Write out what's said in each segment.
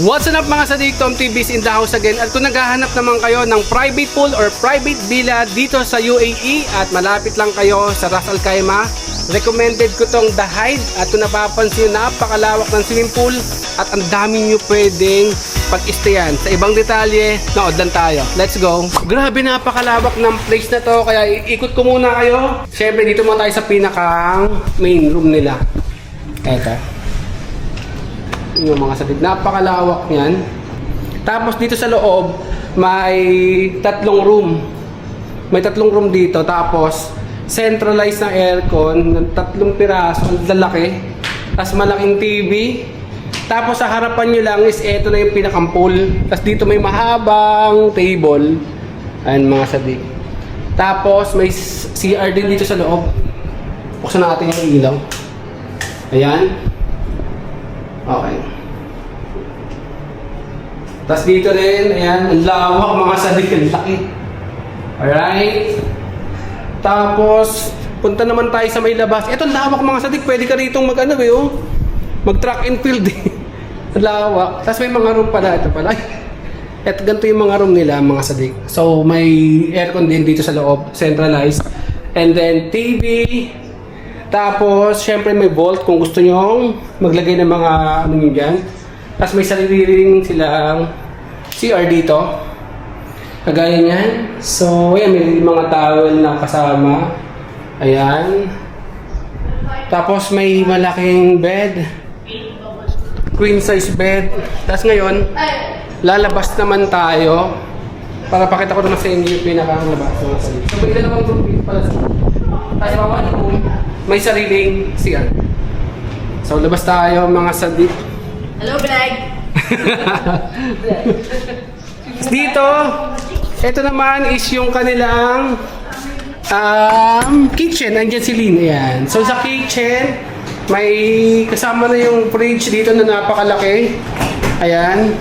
What's up mga sadik, Tom TV's in the house again. At kung naghahanap naman kayo ng private pool or private villa dito sa UAE at malapit lang kayo sa Ras Al Khaimah, recommended ko tong The Hyde. At kung napapansin, napakalawak ng swimming pool at ang dami nyo pwedeng pag-stayan. Sa ibang detalye, nood lang tayo. Let's go! Grabe, napakalawak ng place na to, kaya iikot ko muna kayo. Siyempre dito muna tayo sa pinakang main room nila. Eto yung mga sadik, napakalawak niyan. Tapos dito sa loob may tatlong room dito, tapos centralized na aircon ng tatlong piraso, ang lalaki, tapos malaking TV. Tapos sa harapan nyo lang is eto na yung pinakang pool. Tapos dito may mahabang table. Ayan mga sadik. Tapos may CR din dito sa loob. Buksan natin yung ilaw. Ayan. Okay. Tapos dito rin, ayan, ang lawak mga sadik, ang laki. Alright. Tapos, punta naman tayo sa may labas. Ito, lawak mga sadik, pwede ka rito mag track and field. Ang lawak. Tapos may mga room pala, ito pala. Ito, ganito yung mga room nila mga sadik. So, may aircon din dito sa loob, centralized. And then, TV. Tapos, syempre may vault kung gusto nyo maglagay ng mga ano nyo dyan. Tapos may sarili rin silang CR dito. Kagaya nyan. So, ayan, may mga towel na kasama. Ayan. Tapos may malaking bed. Queen size bed. Tapos ngayon, lalabas naman tayo. Para pakita ko naman sa inyo yung pinakalabas. So, may dalawang group dito pala sa tayo room. May sariling CR. So, labas tayo mga sadik. Hello, vlog! Dito, ito naman is yung kanilang kitchen. Andiyan si Lynn. Ayan. So, sa kitchen, may kasama na yung fridge dito na napakalaki. Ayan.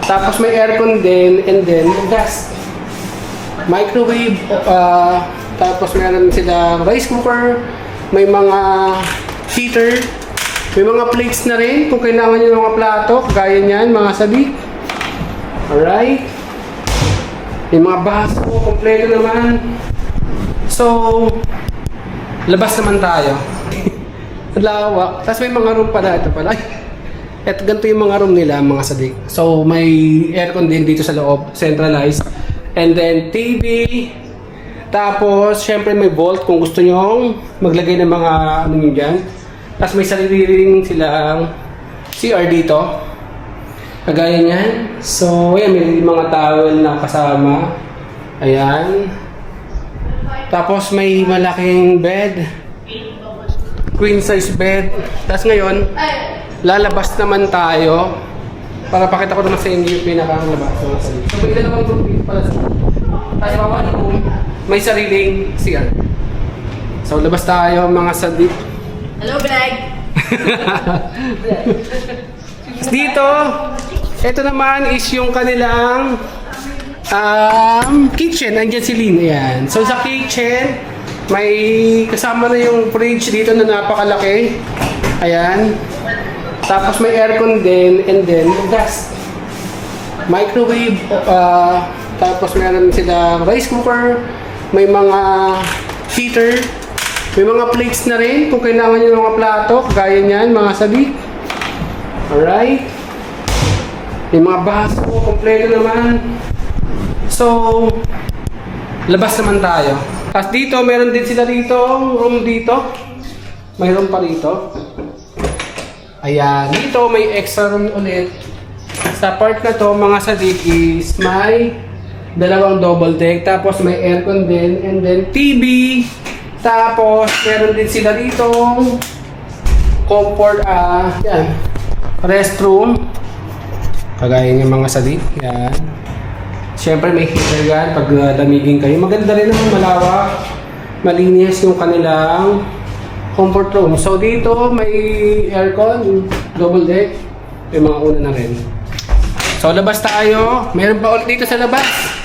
Tapos may aircon din, and then gas. Microwave. Tapos meron silang rice cooker. May mga heater. May mga plates na rin kung kailangan nyo ng mga plato. Kagaya nyan, mga sadik. Alright. May mga baso. Kompleto naman. So, labas naman tayo. Lawak. Tapos may mga room pala. Ito pala. Ito, ganito yung mga room nila, mga sadik. So, may aircon din dito sa loob. Centralized. And then, TV. Tapos, syempre may vault kung gusto nyo maglagay ng mga ano nyo dyan. Tapos may sarili rin silang CR dito. Kagaya nyan. So, ayan, may mga towel na kasama. Ayan. Tapos may malaking bed. Queen size bed. Tapos ngayon, lalabas naman tayo. Para pakita ko naman sa inyo yung pinakalabas. So, may dalawang group dito pala sa tayo room. May sariling CR. So, labas tayo mga sadik. Hello, vlog! Dito, ito naman is yung kanilang kitchen. Andiyan si Lynn. Ayan. So, sa kitchen, may kasama na yung fridge dito na napakalaki. Ayan. Tapos may aircon din, and then gas. Microwave. Tapos meron silang rice cooker. May mga heater. May mga plates na rin kung kailangan nyo ng mga plato. Kagaya nyan, mga sadik. Alright. May mga baso. Kompleto naman. So, labas naman tayo. Tapos dito, meron din sila dito. Room dito. May room pa dito. Ayan. Dito, may extra room ulit. Sa part na to, mga sadik, is may dalawang double deck. Tapos may aircon din. And then TV. Tapos, meron din sila dito comfort, yan, restroom. Kagaya ng mga sadik. Yan. Siyempre, may heater yan pag lamigin kayo. Maganda rin naman, malawak. Malinis yung kanilang comfort room. So, dito may aircon, double deck. May mga una na rin. So, labas tayo. Meron pa ulit dito sa labas.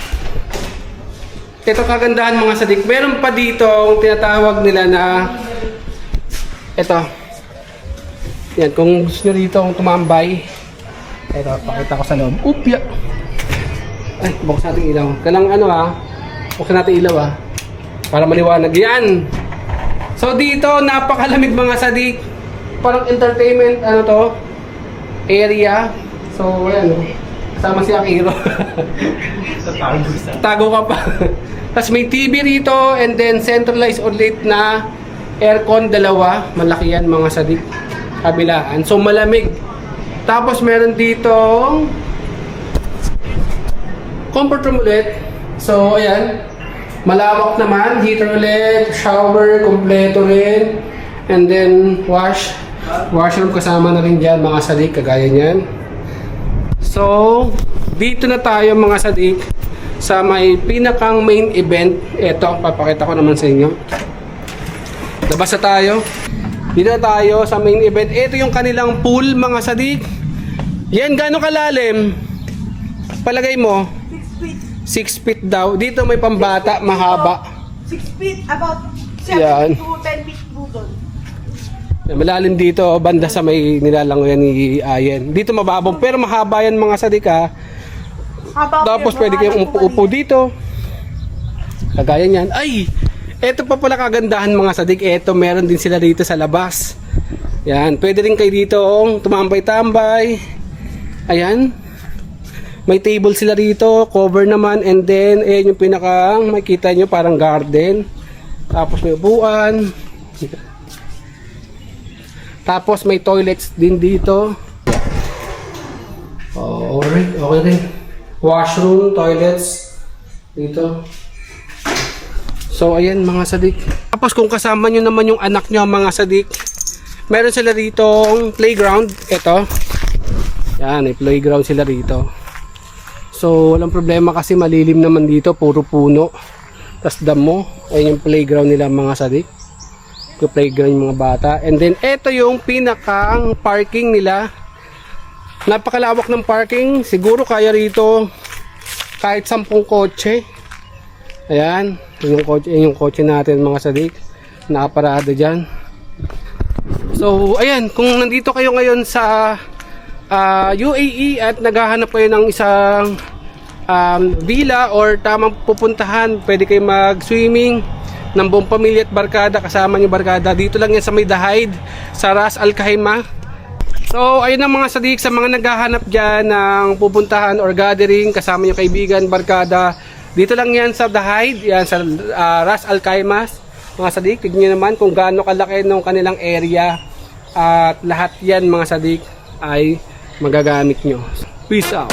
Ito kagandahan mga sadik. Meron pa dito ang tinatawag nila na ito. Yan, kung gusto nyo rito tumambay, Ito, pakita ko sa loob. Upya! Ay, buksan natin ilaw. Kailangan ano buksan natin ilaw para maliwanag. Yan! So dito, napakalamig mga sadik. Parang entertainment, area. So, ayan kasama si Akiro. Tago ka pa. Tapos may TV rito and then centralized ulit na aircon, dalawa. Malaki yan mga sadik. Kabilaan. So malamig. Tapos meron dito comfort room ulit. So ayan. Malawak naman. Heater ulit. Shower. Kompleto rin. And then washroom kasama na rin dyan mga sadik. Kagaya nyan. So dito na tayo mga sadik sa may pinakang main event. Ito, papakita ko naman sa inyo. Labas na tayo. Dito na tayo sa main event. Ito yung kanilang pool mga sadik. Yan, gaano kalalim? Palagay mo? 6 feet. 6 feet daw. Dito may pambata, mahaba. 6 feet, about 7 Yan. to 10 feet po doon. Malalim dito, banda sa may nilalangoyan ni Ayen. Dito mababong, pero mahaba yan mga sadik Tapos pwede kayong upo dito. Kagaya niyan. Ay! Ito pa pala kagandahan mga sadik. Ito meron din sila dito sa labas. Yan. Pwede rin kayo dito tumambay-tambay. Ayan. May table sila rito. Cover naman. And then, ayan yung pinakang makikita nyo parang garden. Tapos may upuan. Tapos may toilets din dito. Okay rin. Washroom, toilets dito. So ayan mga sadik. Tapos kung kasama nyo naman yung anak nyo mga sadik, meron sila dito playground. Ito. Yan, may playground sila rito. So walang problema kasi malilim naman dito, puro puno. Tas damo. Ayan yung playground nila mga sadik. Yung playground yung mga bata. And then ito yung pinakang parking nila. Napakalawak ng parking. Siguro kaya rito kahit 10 kotse. Ayan. Yung kotse natin mga sadik. Nakaparada dyan. So ayan. Kung nandito kayo ngayon sa UAE at naghahanap kayo ng isang villa or tamang pupuntahan, pwede kayo mag-swimming ng buong pamilya at barkada, kasama nyo barkada. Dito lang yan sa may Dahaid, sa Ras Al Khaimah. So ayun ang mga sadik, sa mga naghahanap dyan ng pupuntahan or gathering, kasama nyo kaibigan, barkada, dito lang yan sa Dahaid, yan sa Ras Al Khaimah. Mga sadik, tignan nyo naman kung gaano kalaki ng kanilang area. At lahat yan mga sadik ay magagamit nyo. Peace out.